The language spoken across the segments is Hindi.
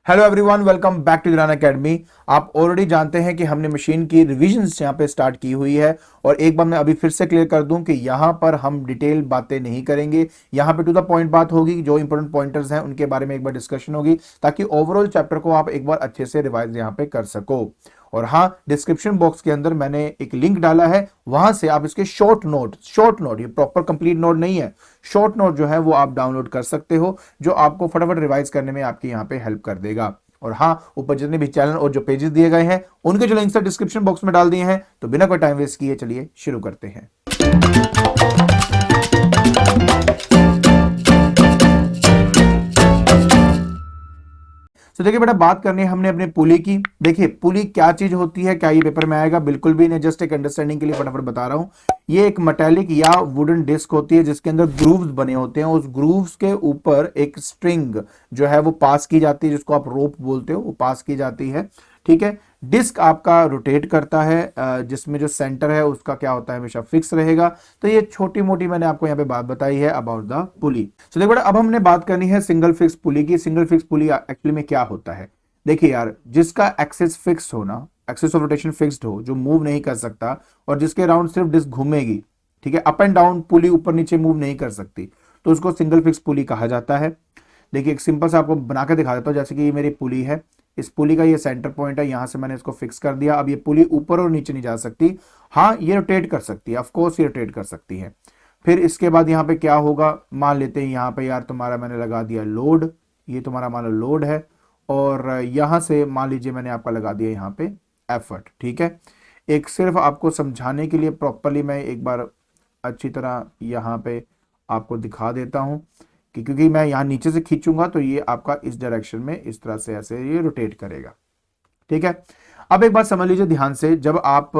Hello everyone, welcome back to Iran academy. आप ऑलरेडी जानते हैं कि हमने मशीन की रिविजन्स यहाँ पे स्टार्ट की हुई है और एक बार मैं अभी फिर से क्लियर कर दूं कि यहाँ पर हम डिटेल बातें नहीं करेंगे। यहाँ पे टू द पॉइंट बात होगी, जो इंपॉर्टेंट पॉइंटर्स हैं उनके बारे में एक बार डिस्कशन होगी ताकि ओवरऑल चैप्टर को आप एक बार अच्छे से रिवाइज यहाँ पे कर सको। और हाँ, डिस्क्रिप्शन बॉक्स के अंदर मैंने एक लिंक डाला है, वहां से आप इसके शॉर्ट नोट, ये प्रॉपर कंप्लीट नोट नहीं है, शॉर्ट नोट जो है वो आप डाउनलोड कर सकते हो, जो आपको फटाफट रिवाइज करने में आपकी यहाँ पे हेल्प कर देगा। और हाँ, ऊपर जितने भी चैनल और जो पेजेस दिए गए हैं उनके जो लिंक्स है डिस्क्रिप्शन बॉक्स में डाल दिए हैं। तो बिना कोई टाइम वेस्ट किए चलिए शुरू करते हैं। तो देखिए बेटा, बात करनी है हमने अपने पुली की। देखिए पुली क्या चीज होती है, क्या ये पेपर में आएगा? बिल्कुल भी नहीं, जस्ट एक अंडरस्टैंडिंग के लिए फटाफट बता रहा हूं। ये एक मेटालिक या वुडन डिस्क होती है जिसके अंदर ग्रूव्स बने होते हैं। उस ग्रूव्स के ऊपर एक स्ट्रिंग जो है वो पास की जाती है, जिसको आप रोप बोलते हो, वो पास की जाती है। ठीक है, डिस्क आपका रोटेट करता है, जिसमें जो सेंटर है उसका क्या होता है, हमेशा फिक्स रहेगा। तो ये छोटी मोटी मैंने आपको यहाँ पे बात बताई है अबाउट द पुली। तो देखो बेटा, अब हमने बात करनी है सिंगल फिक्स पुली की। सिंगल फिक्स पुली एक्चुअली में क्या होता है? देखिए यार, जिसका एक्सिस फिक्स होना, एक्सिस ऑफ रोटेशन फिक्स्ड हो, जो मूव नहीं कर सकता और जिसके अराउंड सिर्फ डिस्क घूमेगी, ठीक है, अप एंड डाउन पुली ऊपर नीचे मूव नहीं कर सकती, तो उसको सिंगल फिक्स पुली कहा जाता है। देखिए एक सिंपल सा आपको बना के दिखा देता हूं। जैसे कि ये मेरी पुली है, इस पुली का ये सेंटर पॉइंट है, यहां से मैंने इसको फिक्स कर दिया। अब ये पुली ऊपर और नीचे नहीं जा सकती। हाँ, ये रोटेट कर सकती है, ऑफकोर्स ये रोटेट कर सकती है। फिर इसके बाद यहाँ पे क्या होगा, मान लेते हैं यहाँ पे यार तुम्हारा मैंने लगा दिया लोड, ये तुम्हारा मान लो लोड है, और यहां से मान लीजिए मैंने आपका लगा दिया यहाँ पे एफर्ट। ठीक है, एक सिर्फ आपको समझाने के लिए प्रॉपरली मैं एक बार अच्छी तरह यहाँ पे आपको दिखा देता हूं कि क्योंकि मैं यहाँ नीचे से खींचूंगा तो ये आपका इस डायरेक्शन में इस तरह से ऐसे ये रोटेट करेगा। ठीक है, अब एक बात समझ लीजिए ध्यान से, जब आप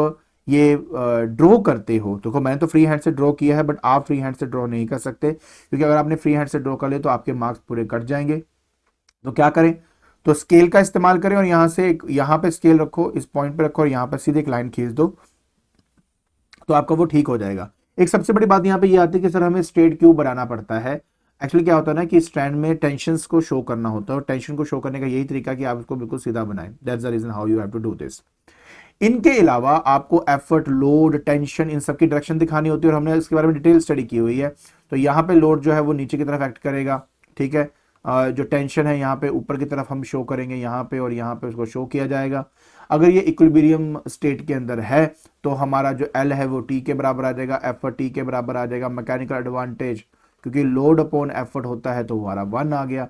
ये ड्रॉ करते हो, देखो मैंने तो फ्री हैंड से ड्रॉ किया है, बट आप फ्री हैंड से ड्रॉ नहीं कर सकते, क्योंकि अगर आपने फ्री हैंड से ड्रॉ कर ले तो आपके मार्क्स पूरे कट जाएंगे। तो क्या करें? तो स्केल का इस्तेमाल करें और यहां से यहां पे स्केल रखो, इस पॉइंट पे रखो और यहां पर सीधे एक लाइन खींच दो, तो आपका वो ठीक हो जाएगा। एक सबसे बड़ी बात यहाँ पे ये आती है कि सर हमें स्ट्रेट क्यों बनाना पड़ता है। एक्चुअली क्या होता है ना कि स्ट्रैंड में टेंशन को शो करना होता है, और टेंशन को शो करने का यही तरीका कि आप इसको बिल्कुल सीधा बनाएं। That's the reason how you have to do this. इनके अलावा आपको एफर्ट, लोड, टेंशन, इन सबकी डायरेक्शन दिखानी होती है, और हमने इसके बारे में डिटेल स्टडी की हुई है। तो यहाँ पे लोड जो है वो नीचे की तरफ एक्ट करेगा। ठीक है, जो टेंशन है यहाँ पे ऊपर की तरफ हम शो करेंगे यहाँ पे, और यहाँ पे उसको शो किया जाएगा। अगर ये इक्विलिब्रियम स्टेट के अंदर है तो हमारा जो एल है वो टी के बराबर आ जाएगा, एफर्ट टी के बराबर आ जाएगा। मैकेनिकल एडवांटेज, क्योंकि लोड अपॉन एफर्ट होता है तो हमारा 1 आ गया।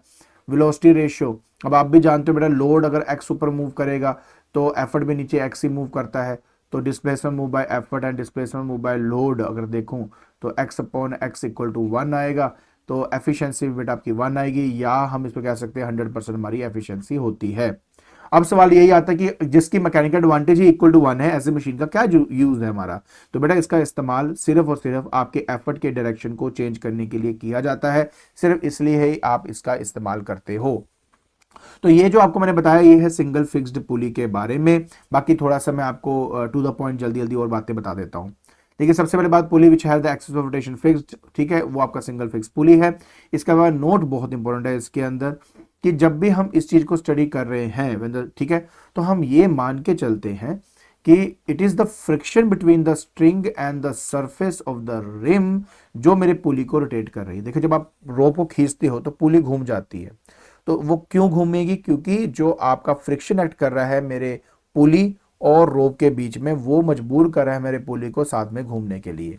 वेलोसिटी रेशियो, अब आप भी जानते हो बेटा, लोड अगर एक्स ऊपर मूव करेगा तो एफर्ट भी नीचे एक्स ही मूव करता है, तो displacement move by effort and displacement move by load अगर देखूं तो x upon x equal to 1 आएगा। तो एफिशिएंसी बेटा आपकी 1 आएगी, या हम इसको कह सकते हैं 100% हमारी एफिशिएंसी होती है। अब सवाल यही आता है कि जिसकी मैकेनिकल एडवांटेज ही इक्वल टू 1 है, ऐसे मशीन का क्या यूज है हमारा? तो बेटा इसका इस्तेमाल सिर्फ और सिर्फ आपके एफर्ट के डायरेक्शन को चेंज करने के लिए किया जाता है, सिर्फ इसलिए ही आप इसका इस्तेमाल करते हो। तो ये जो आपको मैंने बताया ये है सिंगल फिक्स्ड पुली के बारे में। बाकी थोड़ा सा मैं आपको टू द पॉइंट जल्दी जल्दी और बातें बता देता हूं। देखिए सबसे पहले बात, pulley which has the axis of rotation fixed, ठीक है, वो आपका सिंगल फिक्स पुली है। इसके बाद नोट बहुत इंपॉर्टेंट है इसके अंदर कि जब भी हम इस चीज को स्टडी कर रहे हैं, ठीक है, तो हम ये मान के चलते हैं कि it is the friction between the string and the surface of the rim जो मेरे पुली को रोटेट कर रही है। देखिए जब आप रोप को खींचते हो तो पुली घूम जाती है, तो वो क्यों घूमेगी? क्योंकि जो आपका फ्रिक्शन एक्ट कर रहा है मेरे पुली और रोप के बीच में, वो मजबूर कर रहा है मेरे पुली को साथ में घूमने के लिए।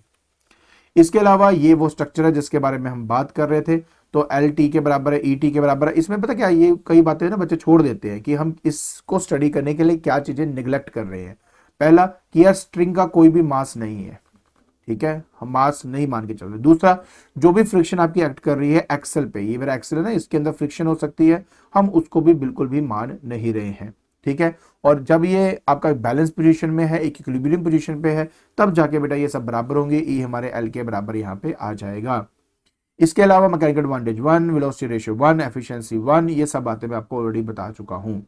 इसके अलावा ये वो स्ट्रक्चर है जिसके बारे में हम बात कर रहे थे, तो एल टी के बराबर है, ई टी के बराबर है। इसमें पता क्या, ये कई बातें ना बच्चे छोड़ देते हैं कि हम इसको स्टडी करने के लिए क्या चीजें निगलेक्ट कर रहे हैं। पहला कि यार स्ट्रिंग का कोई भी मास नहीं है, ठीक है, हम मास नहीं मान के चल रहे। दूसरा, जो भी फ्रिक्शन आपकी एक्ट कर रही है एक्सेल पे, ये मेरा एक्सेल है ना, इसके अंदर फ्रिक्शन हो सकती है, हम उसको भी बिल्कुल भी मान नहीं रहे हैं। ठीक है, और जब ये आपका बैलेंस पोजीशन में है, एक इक्विलिब्रियम पोजीशन पे है, तब जाके बेटा ये सब बराबर होंगे, ई हमारे एल के बराबर यहाँ पे आ जाएगा। इसके अलावा mechanical advantage 1, velocity ratio 1, efficiency 1, ये सब बातें मैं आपको ऑलरेडी बता चुका हूं।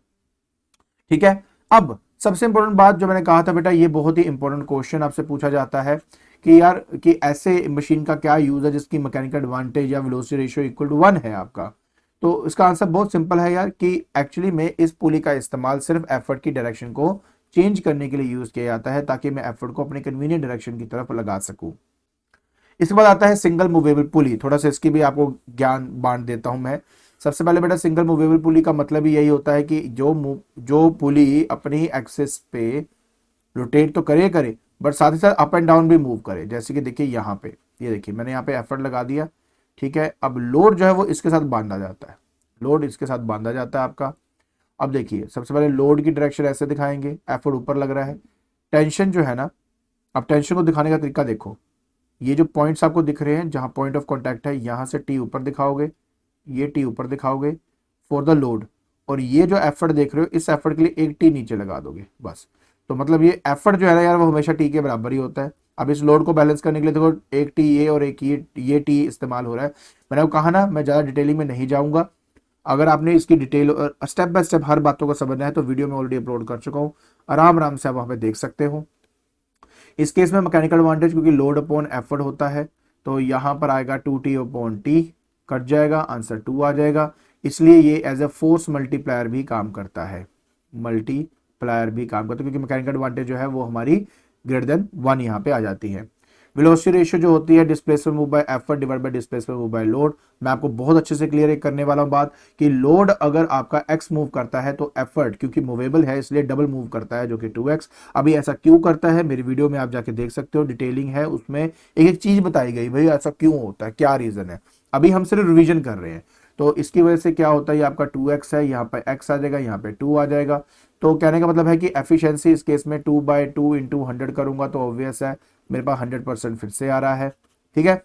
ठीक है, अब सबसे इंपॉर्टेंट बात जो मैंने कहा था बेटा, ये बहुत ही इंपॉर्टेंट क्वेश्चन आपसे पूछा जाता है कि यार कि ऐसे मशीन का क्या यूज है जिसकी मैकेनिकल एडवांटेज या वेलोसिटी रेशियो इक्वल टू 1 है आपका। तो इसका आंसर बहुत सिंपल है यार कि एक्चुअली में इस पुली का इस्तेमाल सिर्फ एफर्ट की डायरेक्शन को चेंज करने के लिए यूज किया जाता है ताकि मैं एफर्ट को अपने कन्वीनियंट डायरेक्शन की तरफ लगा सकूं। इसके बाद आता है सिंगल मूवेबल पुली। थोड़ा सा इसकी भी आपको ज्ञान बांट देता हूं मैं। सबसे पहले बेटा सिंगल मूवेबल पुली का मतलब ही यही होता है कि जो पुली अपनी एक्सिस पे रोटेट तो करे करे बट साथ ही साथ अप एंड डाउन भी मूव करे। जैसे कि देखिए यहाँ पे, ये देखिए मैंने यहाँ पे एफर्ट लगा दिया, ठीक है। अब लोड जो है वो इसके साथ बांधा जाता है, लोड इसके साथ बांधा जाता है आपका। अब देखिए सबसे पहले लोड की डायरेक्शन ऐसे दिखाएंगे, एफर्ट ऊपर लग रहा है। टेंशन जो है ना, अब टेंशन को दिखाने का तरीका देखो, ये जो पॉइंट्स आपको दिख रहे हैं जहां पॉइंट ऑफ कांटेक्ट है, यहां से टी ऊपर दिखाओगे, ये टी ऊपर दिखाओगे फॉर द लोड, और ये जो एफर्ट देख रहे हो इस एफर्ट के लिए एक टी नीचे लगा दोगे बस। तो मतलब ये एफर्ट जो है ना यार वो हमेशा टी के बराबर ही होता है। अब इस लोड को बैलेंस करने के लिए देखो एक टी ये और एक ये टी इस्तेमाल हो रहा है। मैंने कहा ना मैं ज़्यादा डिटेलिंग में नहीं जाऊंगा। अगर आपने इसकी डिटेल और स्टेप बाय स्टेप हर बातों को समझना है तो वीडियो में ऑलरेडी अपलोड कर चुका हूँ, आराम आराम से आप वहाँ पे देख सकते हो। इस केस में मैकेनिकल एडवांटेज क्योंकि लोड अपॉन एफर्ट होता है तो यहाँ पर आएगा 2t अपॉन टी, कट जाएगा, आंसर 2 आ जाएगा। इसलिए ये एज ए फोर्स मल्टीप्लायर भी काम करता है, मल्टीप्लायर भी काम करता है क्योंकि मैकेनिकल एडवांटेज जो है वो हमारी ग्रेटर देन 1 यहाँ पे आ जाती है। वेलोसिटी रेशियो जो होती है displacement move by effort divide by displacement move by load. मैं आपको बहुत अच्छे से क्लियर करने वाला हूं बात कि लोड अगर आपका x मूव करता है तो एफर्ट क्योंकि मूवेबल है इसलिए डबल मूव करता है जो कि 2x। अभी ऐसा क्यों करता है मेरी वीडियो में आप जाके देख सकते हो, डिटेलिंग है उसमें, एक एक चीज बताई गई भाई ऐसा क्यों होता है, क्या रीजन है। अभी हम सिर्फ रिविजन कर रहे हैं तो इसकी वजह से क्या होता है, ये आपका 2x है, यहाँ पे x आ जाएगा, यहाँ पे 2 आ जाएगा। तो कहने का मतलब है कि एफिशिएंसी इस केस में 2/2 इंटू 100 करूंगा तो ऑब्वियस है मेरे पास 100% फिर से आ रहा है, ठीक है।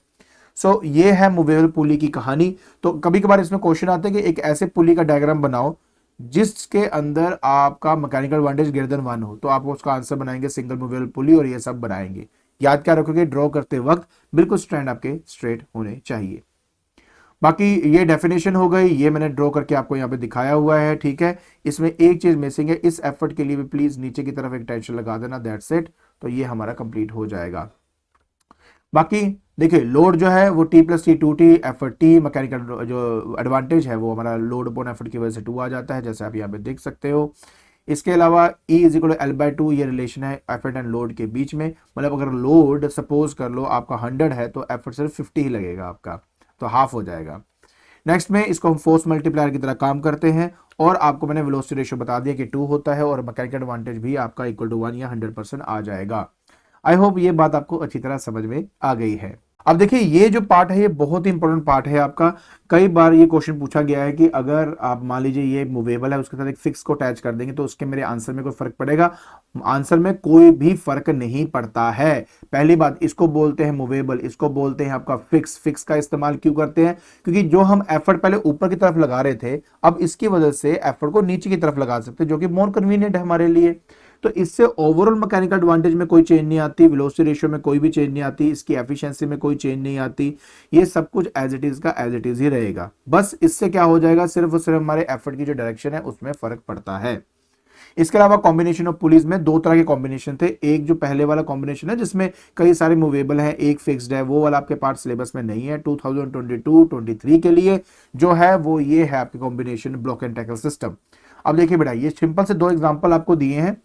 सो ये है मूवेबल पुली की कहानी। तो कभी कभार इसमें क्वेश्चन आते हैं कि एक ऐसे पुली का डायग्राम बनाओ जिसके अंदर आपका मैकेनिकल एडवांटेज ग्रेटर देन 1 हो, तो आप उसका आंसर बनाएंगे सिंगल मूवेबल पुली और ये सब बनाएंगे। याद क्या रखोगे, ड्रॉ करते वक्त बिल्कुल स्ट्रैंड आपके स्ट्रेट होने चाहिए। बाकी ये डेफिनेशन हो गई, ये मैंने ड्रॉ करके आपको यहाँ पे दिखाया हुआ है, ठीक है। इसमें एक चीज मिसिंग है, इस एफर्ट के लिए भी प्लीज नीचे की तरफ एक टेंशन लगा देना, दैट्स इट। तो ये हमारा कंप्लीट हो जाएगा। बाकी देखिए लोड जो है वो T+T2T एफर्ट टी, मैकेनिकल जो एडवांटेज है वो हमारा लोड अपॉन एफर्ट की वजह से 2 आ जाता है जैसे आप यहाँ पे देख सकते हो। इसके अलावा E=L/2 ये रिलेशन है एफर्ट एंड लोड के बीच में, मतलब अगर लोड सपोज कर लो आपका 100 है तो एफर्ट सिर्फ 50 ही लगेगा आपका, तो हाफ हो जाएगा। नेक्स्ट में इसको हम फोर्स मल्टीप्लायर की तरह काम करते हैं और आपको मैंने वेलोसिटी रेशियो बता दिया कि 2 होता है और मैकेनिकल एडवांटेज भी आपका इक्वल टू 1 या 100% आ जाएगा। आई होप ये बात आपको अच्छी तरह समझ में आ गई है। अब देखिए ये जो पार्ट है ये बहुत ही इंपॉर्टेंट पार्ट है आपका। कई बार ये क्वेश्चन पूछा गया है कि अगर आप मान लीजिए ये मूवेबल है उसके साथ एक फिक्स को अटैच कर देंगे तो उसके मेरे आंसर में कोई फर्क पड़ेगा? आंसर में कोई भी फर्क नहीं पड़ता है। पहली बात, इसको बोलते हैं मूवेबल, इसको बोलते हैं आपका फिक्स। फिक्स का इस्तेमाल क्यों करते हैं? क्योंकि जो हम एफर्ट पहले ऊपर की तरफ लगा रहे थे अब इसकी वजह से एफर्ट को नीचे की तरफ लगा सकते हैं जो कि मोर कन्वीनियंट है हमारे लिए। तो इससे ओवरऑल मैकेनिकल एडवांटेज में कोई चेंज नहीं आती, वेलोसिटी रेशियो में कोई भी चेंज नहीं आती, इसकी एफिशिएंसी में कोई चेंज नहीं आती, ये सब कुछ एज इट इज का एज इट इज ही रहेगा। बस इससे क्या हो जाएगा, सिर्फ और सिर्फ हमारे एफर्ट की जो डायरेक्शन है उसमें फर्क पड़ता है। इसके अलावा कॉम्बिनेशन ऑफ पुलीज में 2 तरह के कॉम्बिनेशन थे। एक जो पहले वाला कॉम्बिनेशन है जिसमें कई सारे मूवेबल हैं, एक फिक्स्ड है, वो वाला आपके पार्ट सिलेबस में नहीं है। 2022-23 के लिए जो है वो ये है आपके combination block and tackle system. अब देखिए बेटा ये सिंपल से 2 एग्जांपल आपको दिए हैं।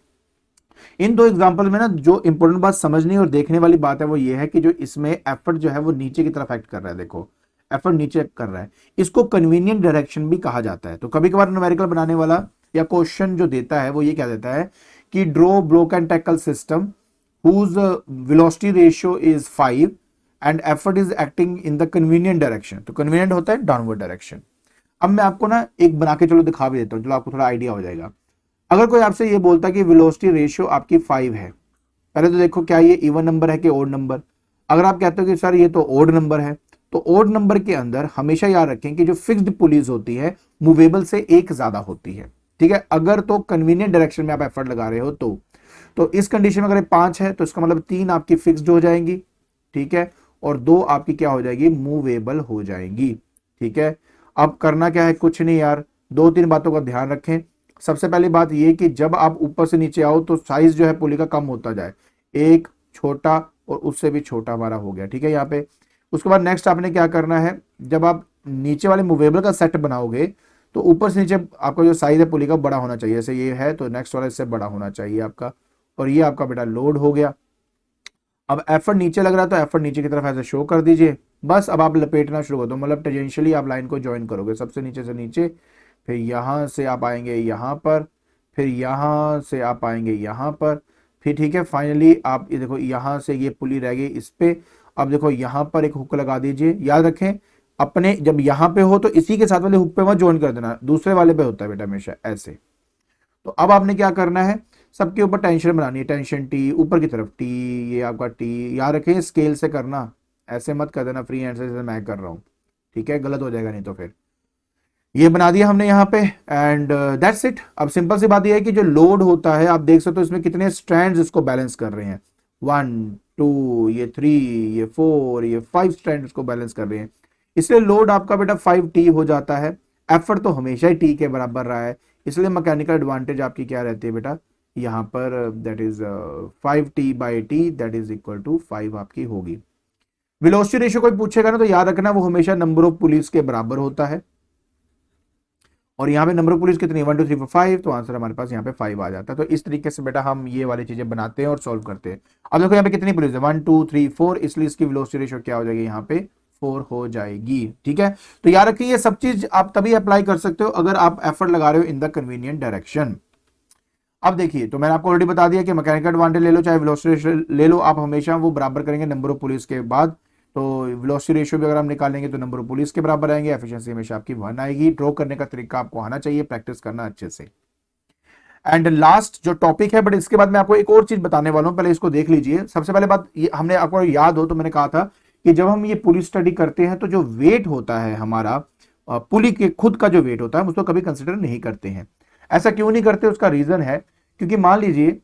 इन 2 एग्जांपल में ना जो इंपॉर्टेंट बात समझनी और देखने वाली बात है वो ये है कि जो इसमें एफर्ट जो है वो नीचे की तरफ एक्ट कर रहा है। देखो एफर्ट नीचे कर रहा है, इसको कन्वीनियंट डायरेक्शन भी कहा जाता है। तो कभी कभार न्यूमेरिकल बनाने वाला या क्वेश्चन जो देता है वो ये क्या देता है कि draw block and tackle system whose velocity ratio is 5 and effort is acting in the convenient direction. तो कन्वीनियंट होता है डाउनवर्ड डायरेक्शन। अब मैं आपको ना एक बना के चलो दिखा भी देता हूं, चलो आपको थोड़ा आइडिया हो जाएगा। अगर कोई आपसे ये बोलता है कि वेलोसिटी रेशियो आपकी 5 है, पहले तो देखो क्या ये इवन नंबर है कि ओड नंबर। अगर आप कहते हो कि सर ये तो ओड नंबर है, तो ओड नंबर के अंदर हमेशा याद रखें कि जो फिक्स्ड पुलीज होती है मूवेबल से एक ज्यादा होती है, ठीक है। अगर तो कन्वीनियंट डायरेक्शन में आप एफर्ट लगा रहे हो तो इस कंडीशन में अगर 5 है तो इसका मतलब 3 आपकी फिक्स्ड हो जाएंगी, ठीक है, और 2 आपकी क्या हो जाएगी, मूवेबल हो जाएंगी, ठीक है। अब करना क्या है, कुछ नहीं यार, 2-3 बातों का ध्यान रखें। सबसे पहली बात ये कि जब आप ऊपर से नीचे आओ तो साइज जो है पुली का कम होता जाए, एक छोटा और उससे भी छोटा हमारा हो गया, ठीक है यहाँ पे। उसके बाद नेक्स्ट आपने क्या करना है, जब आप नीचे वाले मूवेबल का सेट बनाओगे तो ऊपर से नीचे आपका जो साइज है पुली का बड़ा होना चाहिए, जैसे ये है तो नेक्स्ट वाला इससे बड़ा होना चाहिए आपका। और ये आपका बेटा लोड हो गया। अब एफर्ट नीचे लग रहा है तो एफर्ट नीचे की तरफ ऐसे शो कर दीजिए। बस अब आप लपेटना शुरू कर दो, मतलब टेंजेंशियली आप लाइन को ज्वाइन करोगे सबसे नीचे से नीचे, फिर यहाँ से आप आएंगे यहाँ पर, फिर यहाँ से आप आएंगे यहाँ पर, फिर ठीक है फाइनली आप ये देखो यहाँ से ये पुली रह गई इस पे। अब देखो यहाँ पर एक हुक लगा दीजिए। याद रखें अपने जब यहाँ पे हो तो इसी के साथ वाले हुक पे मत ज्वाइन कर देना, दूसरे वाले पे होता है बेटा हमेशा ऐसे। तो अब आपने क्या करना है, सबके ऊपर टेंशन बनानी है, टेंशन टी ऊपर की तरफ टी, ये आपका टी। याद रखें स्केल से करना, ऐसे मत कर देना फ्री हैंड से जैसे मैं कर रहा हूँ, ठीक है, गलत हो जाएगा नहीं तो फिर। ये बना दिया हमने यहाँ पे एंड दैट्स इट। अब सिंपल सी बात ये है कि जो लोड होता है आप देख सकते हो इसमें कितने स्ट्रैंड्स इसको बैलेंस कर रहे हैं, 1 2 ये 3 ये 4 ये 5 स्ट्रैंड इसको बैलेंस कर रहे हैं, इसलिए लोड आपका बेटा 5T हो जाता है। एफर्ट तो हमेशा ही टी के बराबर रहा है, इसलिए मैकेनिकल एडवांटेज आपकी क्या रहती है बेटा यहाँ पर, that is 5T/T that is equal to 5 आपकी होगी। वेलोसिटी रेशियो कोई पूछेगा ना तो याद रखना वो हमेशा नंबर ऑफ पुलिस के बराबर होता है। और यहाँ पे नंबर ऑफ पुलिस कितनी 1 2 3 4 5, तो आंसर हमारे पास यहाँ पे 5 आ जाता है। तो इस तरीके से बेटा हम ये वाली चीजें बनाते हैं और सॉल्व करते हैं। अब देखो यहाँ पे कितनी पुलिस है 1 2 3 4, इसलिए इसकी वेलोसिटी रेशियो क्या हो जाएगी यहाँ पे 4 हो जाएगी। ठीक है, तो याद रखिए ये सब चीज आप तभी अप्लाई कर सकते हो अगर आप एफर्ट लगा रहे हो इन द कन्वीनियंट डायरेक्शन। अब देखिए तो मैंने आपको ऑलरेडी बता दिया कि मैकेनिकल एडवांटेज ले लो चाहे वेलोसिटी रेशियो ले लो, आप हमेशा वो बराबर करेंगे नंबर ऑफ पुलिस के बाद। तो वेलोसिटी रेशियो भी अगर हम निकालेंगे तो नंबर ऑफ पुलिस के बराबर आएंगे, एफिशिएंसी हमेशा आपकी 1 आएगी। ड्रॉ करने का तरीका आपको आना चाहिए, प्रैक्टिस करना अच्छे से। एंड लास्ट जो टॉपिक है, बट इसके बाद मैं आपको एक और चीज बताने वाला हूं, पहले इसको देख लीजिए। सबसे पहले बात ये हमने आपको याद हो तो मैंने कहा था कि जब हम ये पुली स्टडी करते हैं तो जो वेट होता है हमारा पुली के खुद का जो वेट होता है हम उसको कभी कंसिडर नहीं करते हैं। ऐसा क्यों नहीं करते, उसका रीजन है क्योंकि मान लीजिए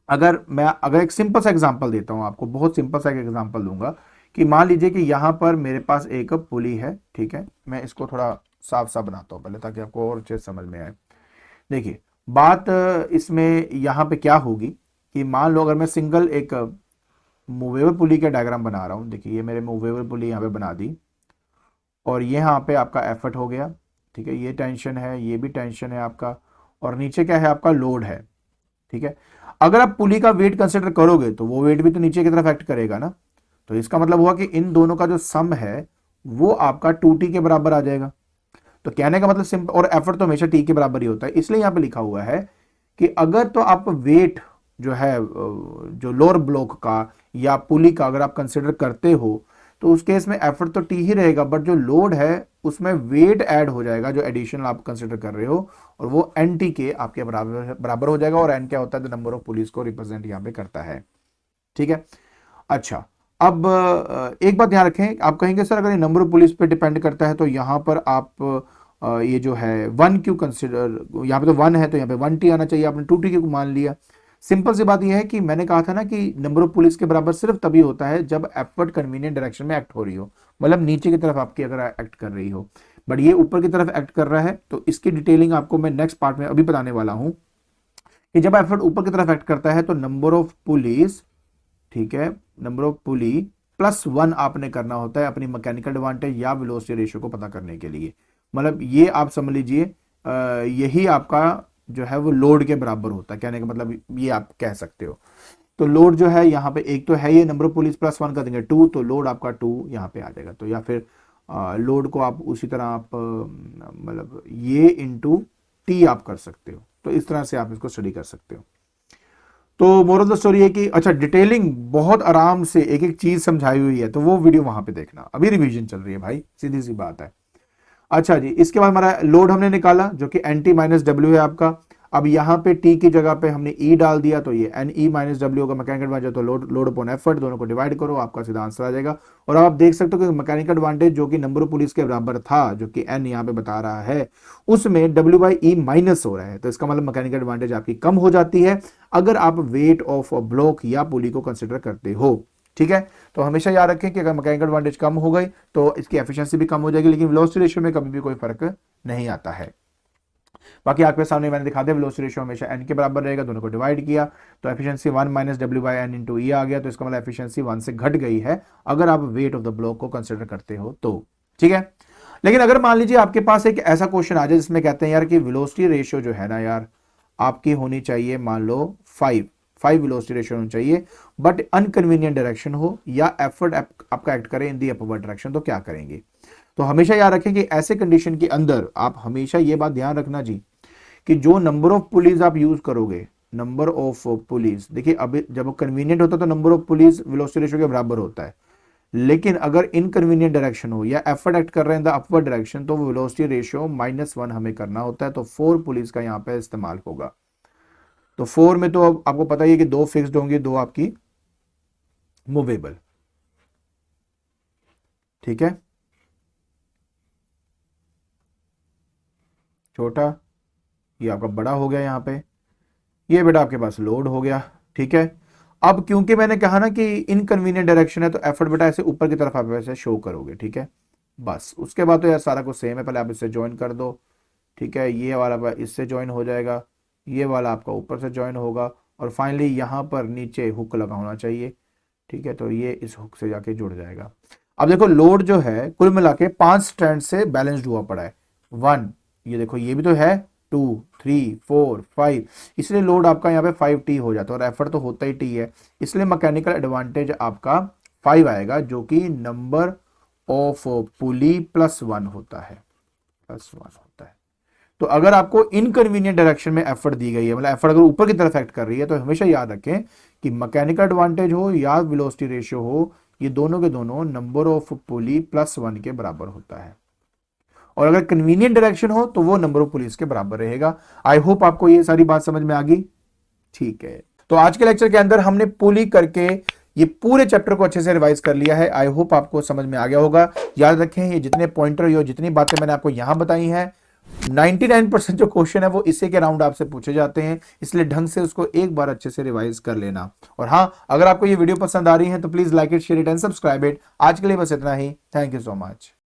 अगर एक सिंपल सा एग्जांपल देता हूं आपको, बहुत सिंपल सा एक एग्जांपल दूंगा कि मान लीजिए कि यहां पर मेरे पास एक पुली है, ठीक है, मैं इसको थोड़ा साफ साफ बनाता हूं पहले ताकि आपको और अच्छे समझ में आए। देखिए बात इसमें यहां पे क्या होगी कि मान लो अगर मैं सिंगल एक मूवेबल पुली का डायग्राम बना रहा हूं, देखिए ये मेरे मूवेबल पुली यहां पे बना दी और यहाँ पे आपका एफर्ट हो गया, ठीक है, ये टेंशन है, ये भी टेंशन है आपका, और नीचे क्या है आपका लोड है। ठीक है, अगर आप पुली का वेट कंसिडर करोगे तो वो वेट भी तो नीचे की तरफ एक्ट करेगा ना, तो इसका मतलब हुआ कि इन दोनों का जो सम है वो आपका 2T के बराबर आ जाएगा। तो कहने का मतलब सिंपल, और एफर्ट तो हमेशा टी के बराबर ही होता है, इसलिए यहां पे लिखा हुआ है कि अगर तो आप वेट जो है जो लोअर ब्लॉक का या पुली का अगर आप कंसिडर करते हो तो उस केस में एफर्ट तो टी ही रहेगा, बट जो लोड है उसमें वेट ऐड हो जाएगा जो एडिशनल आप कंसिडर कर रहे हो, और वो एन टी के आपके बराबर हो जाएगा। और एन क्या होता है, नंबर ऑफ पुलिस को रिप्रेजेंट यहाँ पे करता है। ठीक है, अच्छा अब एक बात ध्यान रखें, आप कहेंगे सर अगर ये नंबर ऑफ पुलिस पे डिपेंड करता है तो यहाँ पर आप ये जो है 1 क्यों कंसिडर, यहाँ पे तो 1 है तो यहाँ पे 1T आना चाहिए, आपने 2T क्यों मान लिया। सिंपल सी बात यह है कि मैंने कहा था ना कि नंबर ऑफ पुलिस के बराबर सिर्फ तभी होता है जब एफर्ट कन्वीनियंट डायरेक्शन में एक्ट हो रही हो, मतलब नीचे की तरफ आपकी अगर एक्ट कर रही हो, बट ये ऊपर की तरफ एक्ट कर रहा है। तो इसकी डिटेलिंग आपको मैं नेक्स्ट पार्ट में अभी बताने वाला हूं कि जब एफर्ट ऊपर की तरफ एक्ट करता है तो नंबर ऑफ पुलिस, ठीक है, नंबर ऑफ पुली +1 आपने करना होता है अपनी मैकेनिकल एडवांटेज या वेलोसिटी रेशियो को पता करने के लिए। मतलब ये आप समझ लीजिए यही आपका जो है वो लोड के बराबर होता है, कहने का मतलब ये आप कह सकते हो। तो लोड जो है यहाँ पे एक तो है ये नंबर ऑफ पुलिस +1 कर देंगे 2, तो लोड आपका 2 यहाँ पे आ जाएगा। तो या फिर लोड को आप उसी तरह आप मतलब ये इंटू टी आप कर सकते हो, तो इस तरह से आप इसको स्टडी कर सकते हो। तो मोरल ऑफ द स्टोरी है कि अच्छा डिटेलिंग बहुत आराम से एक एक चीज समझाई हुई है, तो वो वीडियो वहां पे देखना, अभी रिवीजन चल रही है भाई, सीधी सी बात है। अच्छा जी, इसके बाद हमारा लोड हमने निकाला जो कि NT-W है आपका। अब यहाँ पे T की जगह पे हमने E डाल दिया, तो ये NE-W होगा मैकेनिकल एडवांटेज, तो लोड अपॉन एफर्ट दोनों को डिवाइड करो, आपका सीधा आंसर आ जाएगा। और अब आप देख सकते हो कि मैकेनिकल एडवांटेज जो कि नंबर ऑफ पुलिस के बराबर था, जो कि N यहाँ पे बता रहा है, उसमें W/E माइनस हो रहा है, तो इसका मतलब मैकेनिकल एडवांटेज आपकी कम हो जाती है अगर आप वेट ऑफ ब्लॉक या पुली को कंसिडर करते हो। ठीक है, तो हमेशा याद रखें कि अगर मैकेनिकल एडवांटेज कम हो गई तो इसकी एफिशिएंसी भी कम हो जाएगी, लेकिन वेलोसिटी रेशियो में कभी भी कोई फर्क नहीं आता है। बाकी आपके सामने मैंने दिखा दिया, वेलोसिटी रेशियो हमेशा n के बराबर रहेगा, दोनों को डिवाइड किया तो एफिशिएंसी 1 - W/N × E आ गया, तो इसका मतलब एफिशिएंसी 1 से घट गई है अगर आप वेट ऑफ द ब्लॉक को कंसिडर करते हो तो। ठीक है, लेकिन अगर मान लीजिए आपके पास एक ऐसा क्वेश्चन आ जाए जिसमें कहते हैं यार कि वेलोसिटी रेशियो जो है ना यार आपकी होनी चाहिए, मान लो 5 वेलोसिटी रेशियो होनी चाहिए, बट अनकन्वीनियंट डायरेक्शन हो या एफर्ट आपका एक्ट करे इन दी अपवर्ड डायरेक्शन, तो क्या करेंगे? तो हमेशा याद रखें कि ऐसे कंडीशन के अंदर आप हमेशा ये बात ध्यान रखना जी कि जो नंबर ऑफ पुलीज आप यूज करोगे, नंबर ऑफ पुलीज, देखिए अब जब कन्वीनियंट होता है तो number of pulleys velocity ratio के बराबर होता है, लेकिन अगर इनकन्वीनियंट डायरेक्शन हो या एफर्ट एक्ट कर रहे हैं द अपवर्ड डायरेक्शन तो वेलोसिटी रेशियो -1 हमें करना होता है, तो 4 पुलिस का यहां पे इस्तेमाल होगा। तो 4 में तो अब आपको पता ही है कि 2 फिक्स्ड होंगी, 2 आपकी मूवेबल। ठीक है, छोटा ये आपका बड़ा हो गया, यहां पे ये बेटा आपके पास लोड हो गया। ठीक है, अब क्योंकि मैंने कहा ना कि इनकन्वीनियंट डायरेक्शन है तो एफर्ट बेटा ऐसे ऊपर की तरफ आप ऐसे शो करोगे। ठीक है, बस उसके बाद तो यार सारा कुछ सेम है, पहले आप इससे ज्वाइन कर दो। ठीक है, ये वाला इससे ज्वाइन हो जाएगा, ये वाला आपका ऊपर से ज्वाइन होगा, और फाइनली यहाँ पर नीचे हुक लगा होना चाहिए। ठीक है, तो ये इस हुक से जाके जुड़ जाएगा। अब देखो लोड जो है कुल मिला के 5 स्ट्रैंड से बैलेंस्ड हुआ पड़ा है। 1, ये देखो ये भी तो है, 2, 3, 4, 5, इसलिए लोड आपका यहाँ पे 5T हो जाता है, और एफर्ट तो होता ही T है, इसलिए मैकेनिकल एडवांटेज आपका 5 आएगा, जो कि नंबर ऑफ पुली +1 होता है, +1 होता है। तो अगर आपको इनकन्वीनियंट डायरेक्शन में एफर्ट दी गई है, मतलब एफर्ट अगर ऊपर की तरफ एक्ट कर रही है, तो हमेशा याद रखें कि मैकेनिकल एडवांटेज हो या वेलोसिटी रेशियो हो, ये दोनों के दोनों नंबर ऑफ पुली +1 के बराबर होता है, और अगर कन्वीनियंट डायरेक्शन हो तो वो नंबर ऑफ पुलिस के बराबर रहेगा। आई होप आपको ये सारी बात समझ में आ गई। ठीक है, तो आज के लेक्चर के अंदर हमने पुली करके ये पूरे चैप्टर को अच्छे से रिवाइज कर लिया है। आई होप आपको समझ में आ गया होगा। याद रखें ये जितने पॉइंटर या जितनी बातें मैंने आपको यहां बताई हैं, 99% जो क्वेश्चन है वो इसी के राउंड आपसे पूछे जाते हैं, इसलिए ढंग से उसको एक बार अच्छे से रिवाइज कर लेना। और हाँ, अगर आपको ये वीडियो पसंद आ रही है तो please like it, share it and subscribe it. आज के लिए बस इतना ही। Thank you so much.